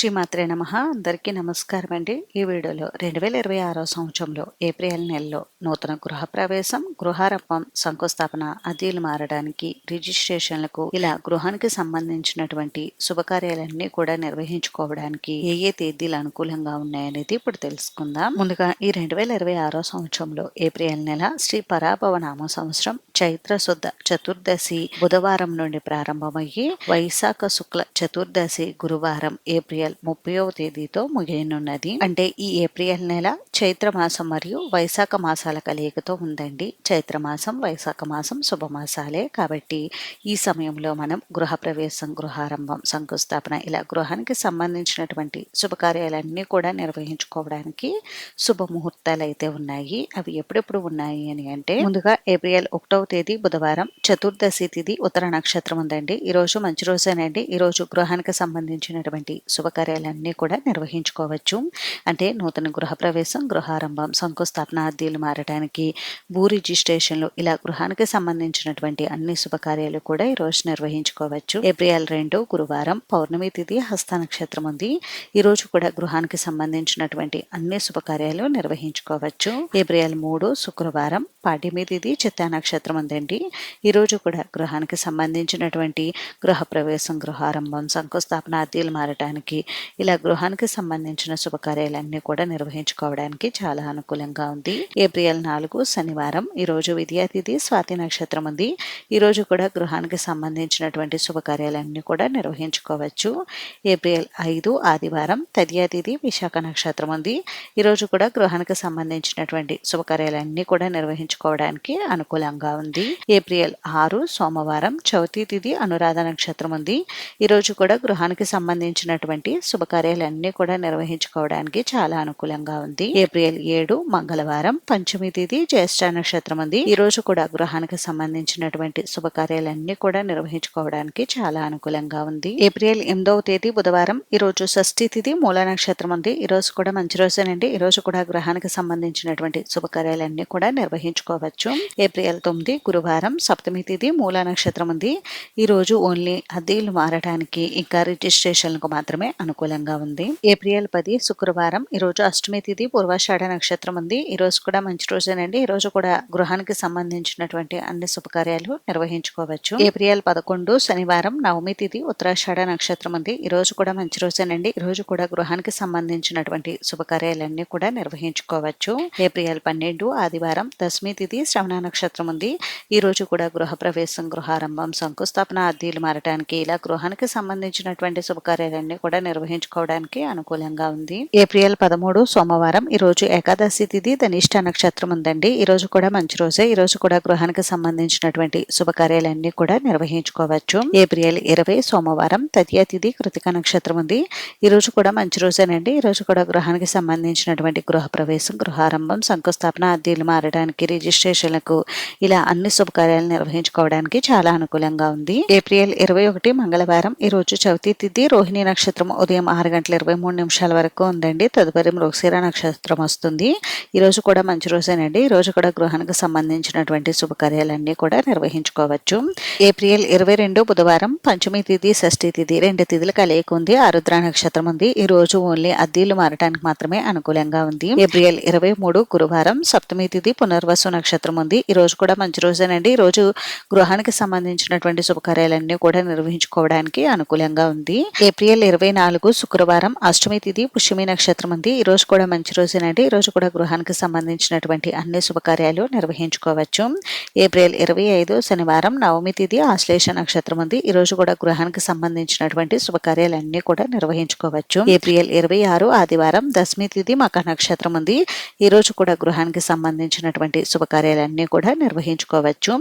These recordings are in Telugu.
శ్రీమాత్రే నమః. అందరికీ నమస్కారం అండి. ఈ వీడియోలో 2026 సంవత్సరంలో ఏప్రిల్ నెలలో నూతన గృహప్రవేశం, గృహారంభం, శంకుస్థాపన, అద్దీలు మారడానికి, రిజిస్ట్రేషన్లకు ఇలా గృహానికి సంబంధించినటువంటి శుభకార్యాలన్నీ కూడా నిర్వహించుకోవడానికి ఏ తేదీలు అనుకూలంగా ఉన్నాయనేది ఇప్పుడు తెలుసుకుందాం. ముందుగా ఈ 2026 సంవత్సరంలో ఏప్రిల్ నెల శ్రీ పరాభవ నామ సంవత్సరం చైత్ర శుద్ధ చతుర్దశి బుధవారం నుండి ప్రారంభమయ్యి వైశాఖ శుక్ల చతుర్దశి గురువారం ఏప్రిల్ 30వ తేదీతో ముగియనున్నది. అంటే ఈ ఏప్రిల్ నెల చైత్ర మాసం మరియు వైశాఖ మాసాల కలయికతో ఉందండి. చైత్ర మాసం, వైశాఖ మాసం శుభమాసాలే కాబట్టి ఈ సమయంలో మనం గృహప్రవేశం, గృహారంభం, శంకుస్థాపన ఇలా గృహానికి సంబంధించినటువంటి శుభకార్యాలన్నీ కూడా నిర్వహించుకోవడానికి శుభముహూర్తాలు అయితే ఉన్నాయి. అవి ఎప్పుడెప్పుడు ఉన్నాయి అని అంటే ముందుగా ఏప్రిల్ 1వ తేదీ బుధవారం చతుర్దశి తిథి ఉత్తర నక్షత్రం ఉందండి. ఈ రోజు మంచి రోజేనండి. ఈ రోజు గృహానికి సంబంధించినటువంటి శుభకార్యాలన్నీ కూడా నిర్వహించుకోవచ్చు. అంటే నూతన గృహప్రవేశం, గృహారంభం, శంకుస్థాపన, అద్దీలు మారడానికి, భూ రిజిస్ట్రేషన్లు ఇలా గృహానికి సంబంధించినటువంటి అన్ని శుభకార్యాలు కూడా ఈ రోజు నిర్వహించుకోవచ్చు. ఏప్రిల్ 2 గురువారం పౌర్ణమి తిథి హస్త నక్షత్రం ఉంది. ఈ రోజు కూడా గృహానికి సంబంధించినటువంటి అన్ని శుభకార్యాలు నిర్వహించుకోవచ్చు. ఏప్రిల్ 3 శుక్రవారం పాడ్యమి తిథి చిత్తా నక్షత్రం ఉందండి. ఈ రోజు కూడా గృహానికి సంబంధించినటువంటి గృహప్రవేశం, గృహారంభం, శంకుస్థాపన, అద్దీలు మారడానికి ఇలా గృహానికి సంబంధించిన శుభకార్యాలన్నీ కూడా నిర్వహించుకోవడానికి చాలా అనుకూలంగా ఉంది. ఏప్రిల్ 4 శనివారం ఈ రోజు విద్యా తిథి స్వాతి నక్షత్రం ఉంది. ఈ రోజు కూడా గృహానికి సంబంధించినటువంటి శుభకార్యాలన్నీ కూడా నిర్వహించుకోవచ్చు. ఏప్రిల్ 5 ఆదివారం తదియా తిథి విశాఖ నక్షత్రం ఉంది. ఈ రోజు కూడా గృహానికి సంబంధించినటువంటి శుభకార్యాలన్నీ కూడా నిర్వహించుకోవడానికి అనుకూలంగా ఉంది. ఏప్రిల్ 6 సోమవారం చవితి తిథి అనురాధ నక్షత్రం ఉంది. ఈ రోజు కూడా గృహానికి సంబంధించినటువంటి శుభకార్యాలన్నీ కూడా నిర్వహించుకోవడానికి చాలా అనుకూలంగా ఉంది. ఏప్రిల్ 7 మంగళవారం పంచమి తిథి జ్యేష్ఠ నక్షత్రం ఉంది. ఈ రోజు కూడా గృహానికి సంబంధించినటువంటి శుభకార్యాలన్నీ కూడా నిర్వహించుకోవడానికి చాలా అనుకూలంగా ఉంది. ఏప్రిల్ 8వ తేదీ బుధవారం ఈ రోజు షష్ఠి తిథి మూల నక్షత్రం ఉంది. ఈ రోజు కూడా మంచి రోజేనండి. ఈ రోజు కూడా గృహానికి సంబంధించినటువంటి శుభకార్యాలన్నీ కూడా నిర్వహించుకోవచ్చు. ఏప్రిల్ 9 గురువారం సప్తమి తిథి మూల నక్షత్రం ఉంది. ఈ రోజు ఓన్లీ అద్దీలు మారడానికి ఇంకా రిజిస్ట్రేషన్లకు మాత్రమే అనుకూలంగా ఉంది. ఏప్రిల్ 10 శుక్రవారం ఈ రోజు అష్టమి తిథి పూర్వాషాఢ నక్షత్రం ఉంది. ఈ రోజు కూడా మంచి రోజేనండి. ఈ రోజు కూడా గృహానికి సంబంధించినటువంటి అన్ని శుభకార్యాలు నిర్వహించుకోవచ్చు. ఏప్రిల్ 11 శనివారం నవమి తిథి ఉత్తరాషాఢ నక్షత్రం ఉంది. ఈ రోజు కూడా మంచి రోజేనండి. ఈ రోజు కూడా గృహానికి సంబంధించినటువంటి శుభకార్యాలన్నీ కూడా నిర్వహించుకోవచ్చు. ఏప్రిల్ 12 ఆదివారం దశమి తిథి శ్రవణ నక్షత్రం ఉంది. ఈ రోజు కూడా గృహప్రవేశం, గృహారంభం, శంకుస్థాపన, అద్దీలు మారడానికి ఇలా గృహానికి సంబంధించినటువంటి శుభకార్యాలన్నీ కూడా నిర్వహించుకోవడానికి అనుకూలంగా ఉంది. ఏప్రిల్ 13 సోమవారం ఈ రోజు ఏకాదశి తిథి ధనిష్ట నక్షత్రం ఉందండి. ఈ రోజు కూడా మంచి రోజే. ఈ రోజు కూడా గృహానికి సంబంధించినటువంటి శుభకార్యాలన్నీ కూడా నిర్వహించుకోవచ్చు. ఏప్రిల్ 20 సోమవారం తదియా తిథి కృతిక నక్షత్రం ఉంది. ఈ రోజు కూడా మంచి రోజేనండి. ఈ రోజు కూడా గృహానికి సంబంధించినటువంటి గృహప్రవేశం, గృహారంభం, శంకుస్థాపన, అద్దీలు మారడానికి, రిజిస్ట్రేషన్లకు ఇలా అన్ని శుభకార్యాలు నిర్వహించుకోవడానికి చాలా అనుకూలంగా ఉంది. ఏప్రిల్ 21 మంగళవారం ఈ రోజు చవితి తిథి రోహిణి నక్షత్రం ఉదయం 6:23 వరకు ఉందండి. తదుపరి మృగశిర నక్షత్రం వస్తుంది. ఈ రోజు కూడా మంచి రోజేనండి. ఈ రోజు కూడా గృహానికి సంబంధించినటువంటి శుభకార్యాలన్నీ కూడా నిర్వహించుకోవచ్చు. ఏప్రిల్ 22 బుధవారం పంచమి తిథి షష్ఠి తిథి రెండు తిథులు కలయిక ఉంది. ఆరుద్ర నక్షత్రం ఉంది. ఈ రోజు ఓన్లీ అద్దీలు మారడానికి మాత్రమే అనుకూలంగా ఉంది. ఏప్రిల్ 23 గురువారం సప్తమి తిథి పునర్వసు నక్షత్రం ఉంది. ఈ రోజు కూడా మంచి రోజేనండి. ఈ రోజు గృహానికి సంబంధించినటువంటి శుభకార్యాలన్నీ కూడా నిర్వహించుకోవడానికి అనుకూలంగా ఉంది. ఏప్రిల్ 24 శుక్రవారం అష్టమి తిథి పుష్యమి నక్షత్రం ఉంది. ఈ రోజు కూడా మంచి రోజేనండి. ఈ రోజు కూడా గృహానికి సంబంధించినటువంటి అన్ని శుభకార్యాలు నిర్వహించుకోవచ్చు. ఏప్రిల్ 25 శనివారం నవమి తిథి ఆశ్లేష నక్షత్రం ఉంది. ఈ రోజు కూడా గృహానికి సంబంధించినటువంటి శుభకార్యాలన్నీ కూడా నిర్వహించుకోవచ్చు. ఏప్రిల్ 26 ఆదివారం దశమి తిథి మక నక్షత్రం ఉంది. ఈ రోజు కూడా గృహానికి సంబంధించినటువంటి శుభకార్యాలన్నీ కూడా నిర్వహించుకోవచ్చు.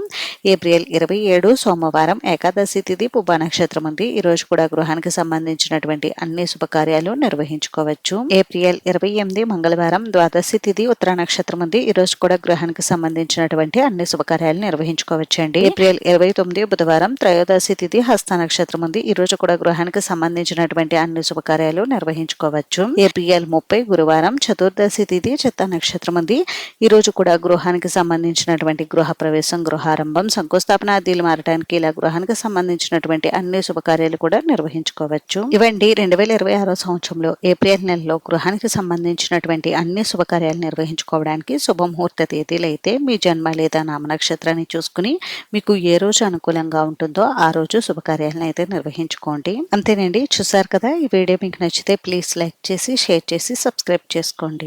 ఏప్రిల్ 27 సోమవారం ఏకాదశి తిథి పుబ్బ నక్షత్రం ఉంది. ఈ రోజు కూడా గృహానికి సంబంధించినటువంటి అన్ని శుభకార్యాలు నిర్వహించుకోవచ్చు. ఏప్రిల్ 28 మంగళవారం ద్వాదశి తిథి ఉత్తర నక్షత్రం ఉంది. ఈ రోజు కూడా గృహానికి సంబంధించినటువంటి అన్ని శుభకార్యాలు నిర్వహించుకోవచ్చు అండి. ఏప్రిల్ 29 బుధవారం త్రయోదశి తిథి హస్త నక్షత్రం ఉంది. ఈ రోజు కూడా గృహానికి సంబంధించినటువంటి అన్ని శుభకార్యాలు నిర్వహించుకోవచ్చు. ఏప్రిల్ 30 గురువారం చతుర్దశి తిథి చిత్త నక్షత్రం ఉంది. ఈ రోజు కూడా గృహానికి సంబంధించినటువంటి గృహ ప్రవేశం, గృహారంభం, శంకుస్థాపన, అద్దీలు మారడానికి ఇలా గృహానికి సంబంధించినటువంటి అన్ని శుభకార్యాలు కూడా నిర్వహించుకోవచ్చు. ఇవండి 2026 సంవత్సరంలో ఏప్రిల్ నెలలో గృహానికి సంబంధించినటువంటి అన్ని శుభకార్యాలు నిర్వహించుకోవడానికి శుభముహూర్త తేదీలు అయితే మీ జన్మ లేదా నామ నక్షత్రాన్ని చూసుకుని మీకు ఏ రోజు అనుకూలంగా ఉంటుందో ఆ రోజు శుభకార్యాలను అయితే నిర్వహించుకోండి. అంతేనండి. చూసారు కదా, ఈ వీడియో మీకు నచ్చితే ప్లీజ్ లైక్ చేసి షేర్ చేసి సబ్స్క్రైబ్ చేసుకోండి.